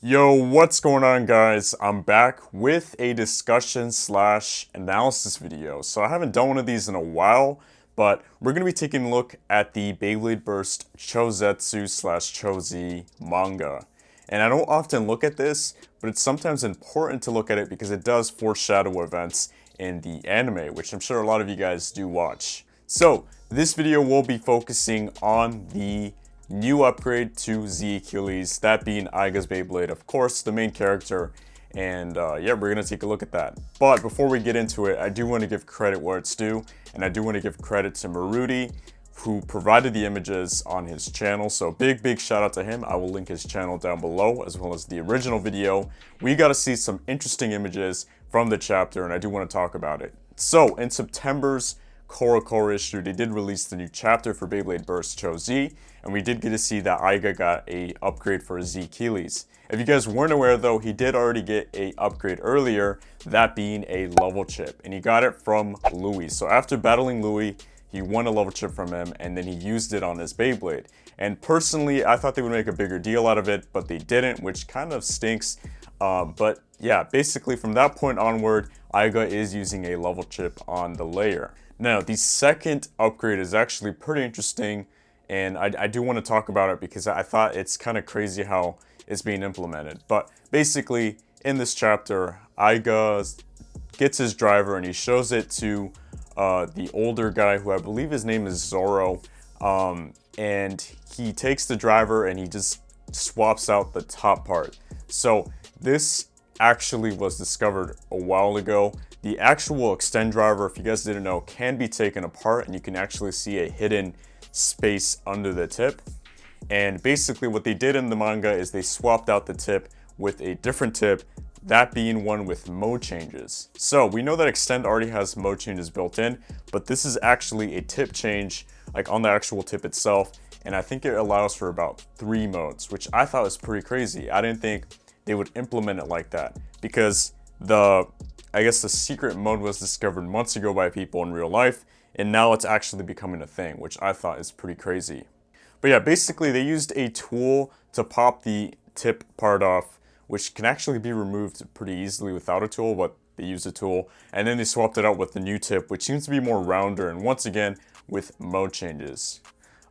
Yo, what's going on, guys? I'm back with a discussion slash analysis video. So I haven't done one of these in a while, but we're going to be taking a look at the Beyblade Burst Chozetsu slash Chozi manga. And I don't often look at this, but it's sometimes important to look at it because it does foreshadow events in the anime, which I'm sure a lot of you guys do watch. So this video will be focusing on the new upgrade to the Achilles, that being Aiga's Beyblade, of course, the main character. And yeah, we're gonna take a look at that. But before we get into it, I do want to give credit where it's due, and I do want to give credit to Maruti, who provided the images on his channel. So big shout out to him. I will link his channel down below, as well as the original video. We got to see some interesting images from the chapter, and I do want to talk about it. So in September's Core issue, they did release the new chapter for Beyblade Burst Chozi, and we did get to see that Aiga got a upgrade for his Achilles. If you guys weren't aware though, he did already get a upgrade earlier, that being a level chip, and he got it from Louis. So after battling Louis, he won a level chip from him, and then he used it on his Beyblade. And personally, I thought they would make a bigger deal out of it, but they didn't, which kind of stinks. But yeah, basically from that point onward, Aiga is using a level chip on the layer. Now, the second upgrade is actually pretty interesting, and I do want to talk about it because I thought it's kind of crazy how it's being implemented. But basically, in this chapter, Aiga gets his driver and he shows it to the older guy, who I believe his name is Zoro, and he takes the driver and he just swaps out the top part. So this actually was discovered a while ago. The actual extend driver, if you guys didn't know, can be taken apart, and you can actually see a hidden space under the tip. And basically what they did in the manga is they swapped out the tip with a different tip, that being one with mode changes. So we know that extend already has mode changes built in, but this is actually a tip change, like on the actual tip itself, and I think it allows for about 3 modes, which I thought was pretty crazy. I didn't think they would implement it like that, because I guess the secret mode was discovered months ago by people in real life, and now it's actually becoming a thing, which I thought is pretty crazy. But yeah, basically they used a tool to pop the tip part off, which can actually be removed pretty easily without a tool, but they used a tool, and then they swapped it out with the new tip, which seems to be more rounder, and once again, with mode changes.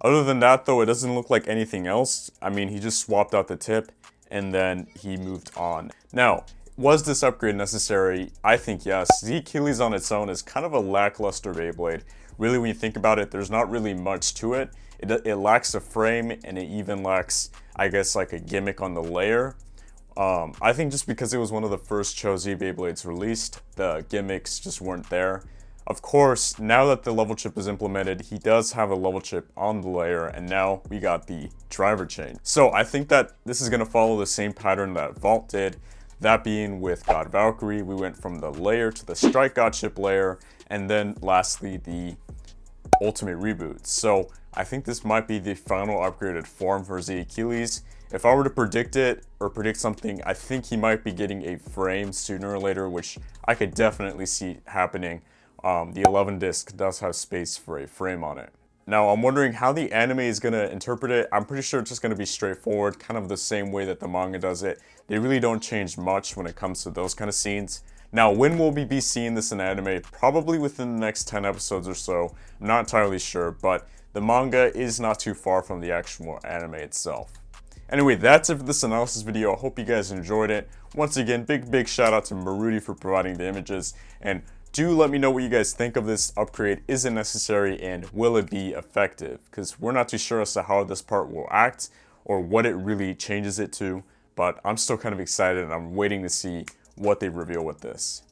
Other than that though, it doesn't look like anything else. I mean, he just swapped out the tip, and then he moved on. Now, was this upgrade necessary? I think yes. The Achilles on its own is kind of a lackluster Beyblade. Really, when you think about it, there's not really much to it. It lacks a frame, and it even lacks, I guess, like a gimmick on the layer. I think just because it was one of the first Chozi Beyblades released, the gimmicks just weren't there. Of course, now that the level chip is implemented, he does have a level chip on the layer, and now we got the driver chain. So I think that this is going to follow the same pattern that Vault did. That being with God Valkyrie, we went from the layer to the Strike God chip layer, and then lastly the Ultimate Reboot. So I think this might be the final upgraded form for the Achilles. If I were to predict it, or predict something, I think he might be getting a frame sooner or later, which I could definitely see happening. The 11 disc does have space for a frame on it. Now, I'm wondering how the anime is going to interpret it. I'm pretty sure it's just going to be straightforward, kind of the same way that the manga does it. They really don't change much when it comes to those kind of scenes. Now, when will we be seeing this in anime? Probably within the next 10 episodes or so. I'm not entirely sure, but the manga is not too far from the actual anime itself. Anyway, that's it for this analysis video. I hope you guys enjoyed it. Once again, big shout out to Maruti for providing the images, and do let me know what you guys think of this upgrade. Is it necessary, and will it be effective? Because we're not too sure as to how this part will act or what it really changes it to, but I'm still kind of excited, and I'm waiting to see what they reveal with this.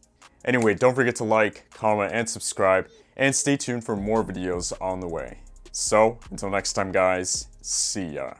Anyway, don't forget to like, comment, and subscribe, and stay tuned for more videos on the way. So, until next time guys, see ya.